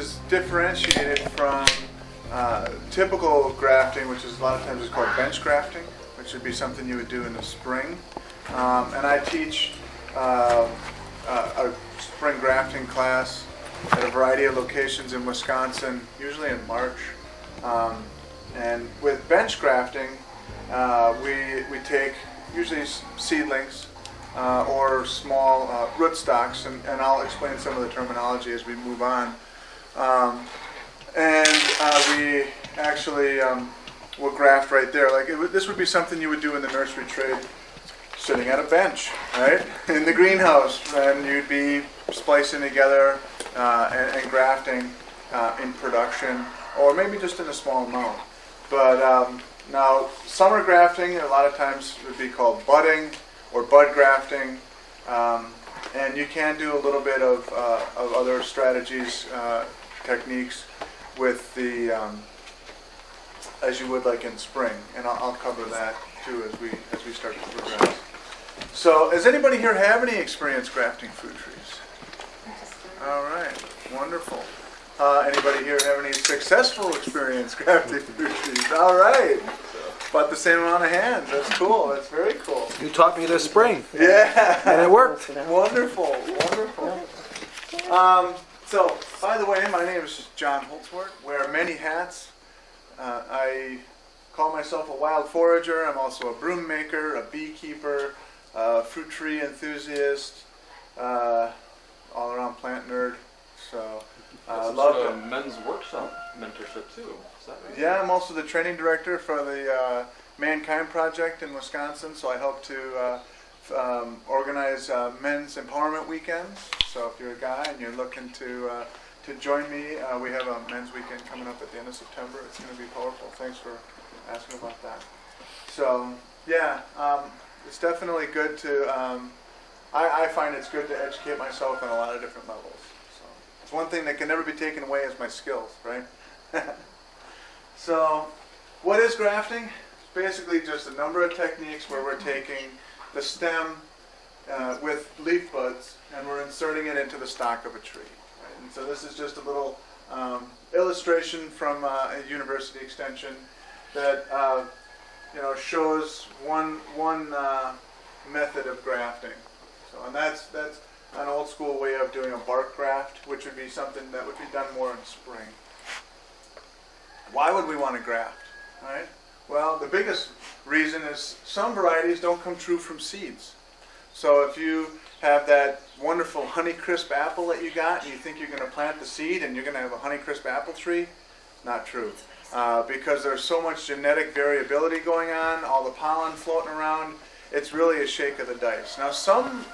is differentiated from typical grafting, which is a lot of times is called bench grafting, which would be something you would do in the spring. And I teach a spring grafting class at a variety of locations in Wisconsin, usually in March. And with bench grafting, we take usually seedlings or small rootstocks, and I'll explain some of the terminology as we move on. We actually will graft right there. Like this would be something you would do in the nursery trade, sitting at a bench, right, in the greenhouse, and you'd be splicing together and grafting in production, or maybe just in a small amount. But now, summer grafting a lot of times would be called budding or bud grafting, and you can do a little bit of other strategies, techniques with the as you would like in spring, and I'll cover that too as we start to progress. So, does anybody here have any experience grafting fruit trees? All right, wonderful. Anybody here have any successful experience grafting fruit trees? All right. About the same amount of hands. That's cool. That's very cool. You taught me this spring. Yeah. And it worked. Wonderful. Wonderful. So, by the way, my name is John Holtzwart. Wear many hats. I call myself a wild forager. I'm also a broom maker, a beekeeper, a fruit tree enthusiast, all-around plant nerd. So, love a men's workshop mentorship too. Is that right? Yeah, I'm also the training director for the Mankind Project in Wisconsin. So I help to organize men's empowerment weekends. So if you're a guy and you're looking to join me, we have a men's weekend coming up at the end of September. It's going to be powerful. Thanks for asking about that. So yeah, it's definitely good to. I find it's good to educate myself on a lot of different levels. It's one thing that can never be taken away is my skills, right? So, what is grafting? It's basically just a number of techniques where we're taking the stem with leaf buds and we're inserting it into the stock of a tree. Right? And so this is just a little illustration from a university extension that shows one method of grafting. So, and that's an old school way of doing a bark graft, which would be something that would be done more in spring. Why would we want to graft? Right? Well, the biggest reason is some varieties don't come true from seeds. So if you have that wonderful Honeycrisp apple that you got, and you think you're going to plant the seed and you're going to have a Honeycrisp apple tree, not true. Because there's so much genetic variability going on, all the pollen floating around, it's really a shake of the dice. Now, some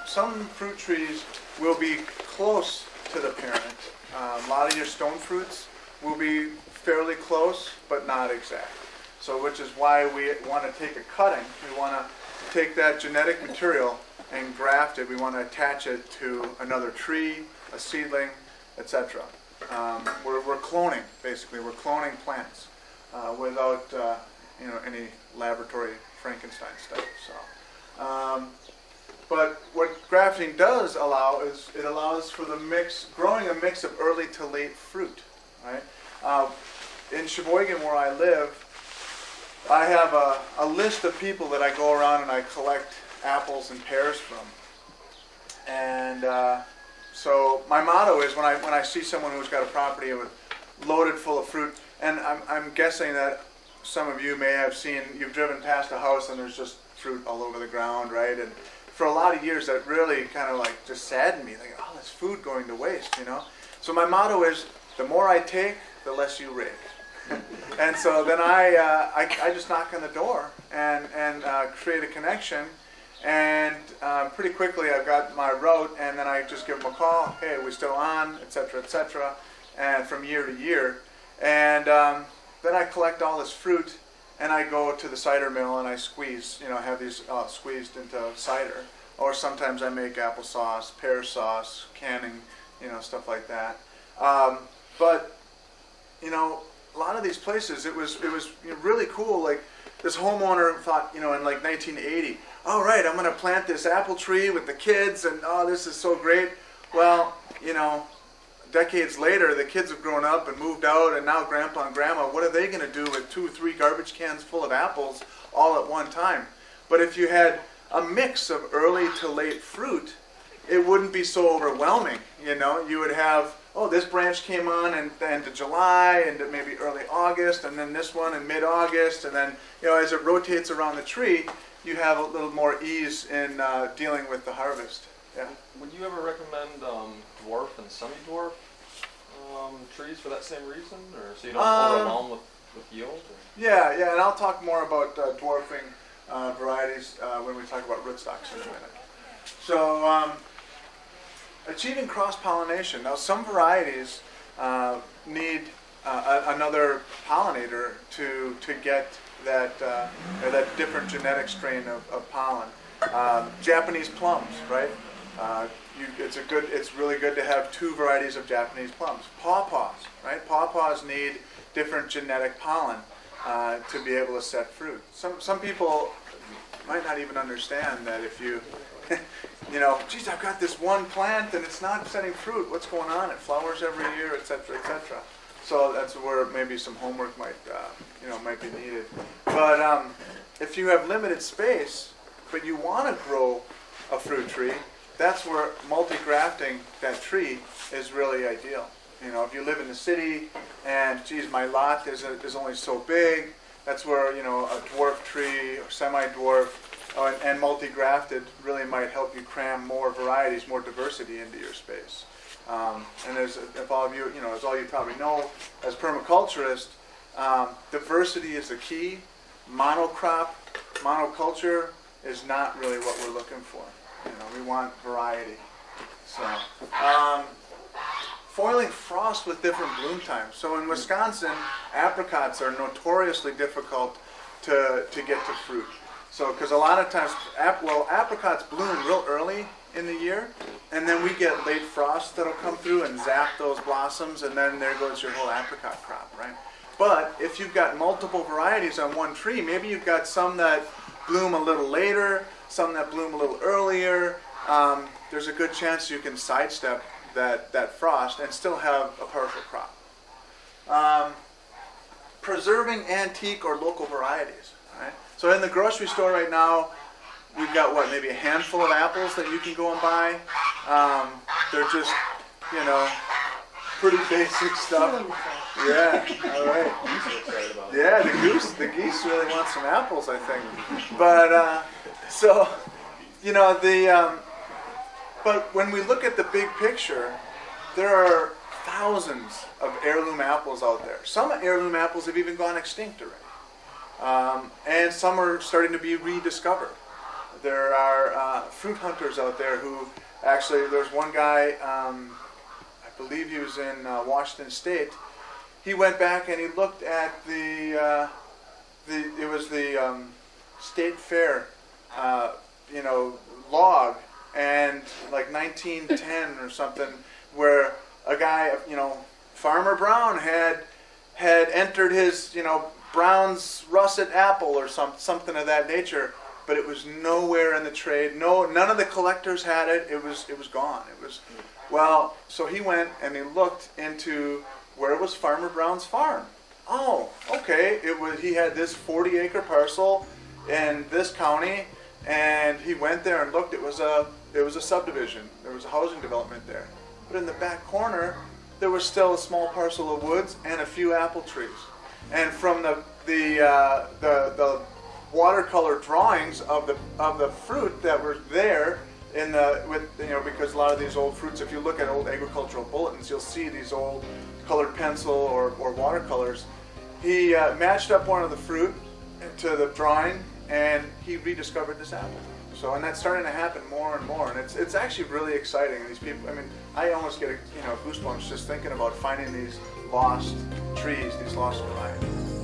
fruit trees will be close to the parent. A lot of your stone fruits will be fairly close, but not exact. So, which is why we want to take a cutting. We want to take that genetic material and graft it. We want to attach it to another tree, a seedling, etc. We're cloning, basically. We're cloning plants without any laboratory Frankenstein stuff. So. But what grafting does allow is it allows for growing a mix of early to late fruit. Right? In Sheboygan, where I live, I have a list of people that I go around and I collect apples and pears from. And so my motto is when I see someone who's got a property loaded full of fruit, and I'm guessing that some of you may have seen, you've driven past a house and there's just fruit all over the ground, right? And for a lot of years that really kind of like just saddened me, like, oh, this food going to waste, So my motto is, the more I take, the less you rake. And so then I just knock on the door and create a connection, and pretty quickly I've got my route, and then I just give them a call, hey, are we still on, etc., and from year to year. And then I collect all this fruit, and I go to the cider mill and I squeeze, have these squeezed into cider. Or sometimes I make applesauce, pear sauce, canning, stuff like that. But a lot of these places, it was really cool. Like this homeowner thought, in like 1980, all right, I'm going to plant this apple tree with the kids, and oh, this is so great. Well, decades later, the kids have grown up and moved out, and now grandpa and grandma, what are they going to do with 2 or 3 garbage cans full of apples all at one time? But if you had a mix of early to late fruit, it wouldn't be so overwhelming. You would have, oh, this branch came on in the end of July and maybe early August, and then this one in mid-August, and then as it rotates around the tree, you have a little more ease in dealing with the harvest. Yeah. Would you ever recommend dwarf and semi-dwarf trees for that same reason, or so you don't overwhelm with yield? Or? Yeah, and I'll talk more about dwarfing varieties when we talk about rootstocks in a minute. So, achieving cross-pollination. Now, some varieties need another pollinator to get that different genetic strain of pollen. Japanese plums, right? It's really good to have 2 varieties of Japanese plums. Pawpaws, right? Pawpaws need different genetic pollen to be able to set fruit. Some people might not even understand that if you, geez, I've got this one plant and it's not setting fruit. What's going on? It flowers every year, etc., etc. So that's where maybe some homework might be needed. But if you have limited space, but you want to grow a fruit tree, that's where multi-grafting that tree is really ideal. If you live in the city and, geez, my lot is only so big, that's where, a dwarf tree or semi-dwarf and multi-grafted really might help you cram more varieties, more diversity into your space. And as all you probably know, as permaculturists, diversity is the key. Monoculture is not really what we're looking for. We want variety. So, foiling frost with different bloom times. So in Wisconsin, apricots are notoriously difficult to get to fruit. So, because a lot of times, apricots bloom real early in the year, and then we get late frost that'll come through and zap those blossoms, and then there goes your whole apricot crop, right? But if you've got multiple varieties on one tree, maybe you've got some that bloom a little later, some that bloom a little earlier. There's a good chance you can sidestep that frost and still have a partial crop. Preserving antique or local varieties. Right? So in the grocery store right now, we've got maybe a handful of apples that you can go and buy. They're just, pretty basic stuff. Yeah, all right. Yeah, the geese really want some apples, I think. But but when we look at the big picture, there are thousands of heirloom apples out there. Some heirloom apples have even gone extinct already, and some are starting to be rediscovered. There are fruit hunters out there who actually. There's one guy. I believe he was in Washington State. He went back and he looked at the state fair, log, and like 1910 or something, where a guy, Farmer Brown had entered his, Brown's russet apple or something of that nature, but it was nowhere in the trade. None of the collectors had it. It was gone. So he went and he looked into where was Farmer Brown's farm. Oh, okay. He had this 40-acre parcel in this county, and he went there and looked. It was a subdivision. There was a housing development there. But in the back corner, there was still a small parcel of woods and a few apple trees. And from the watercolor drawings of the fruit that were there because a lot of these old fruits, if you look at old agricultural bulletins, you'll see these old colored pencil or watercolors. He matched up one of the fruit to the drawing, and he rediscovered this apple. So, and that's starting to happen more and more, and it's actually really exciting. And these people, I almost get goosebumps just thinking about finding these lost trees, these lost varieties.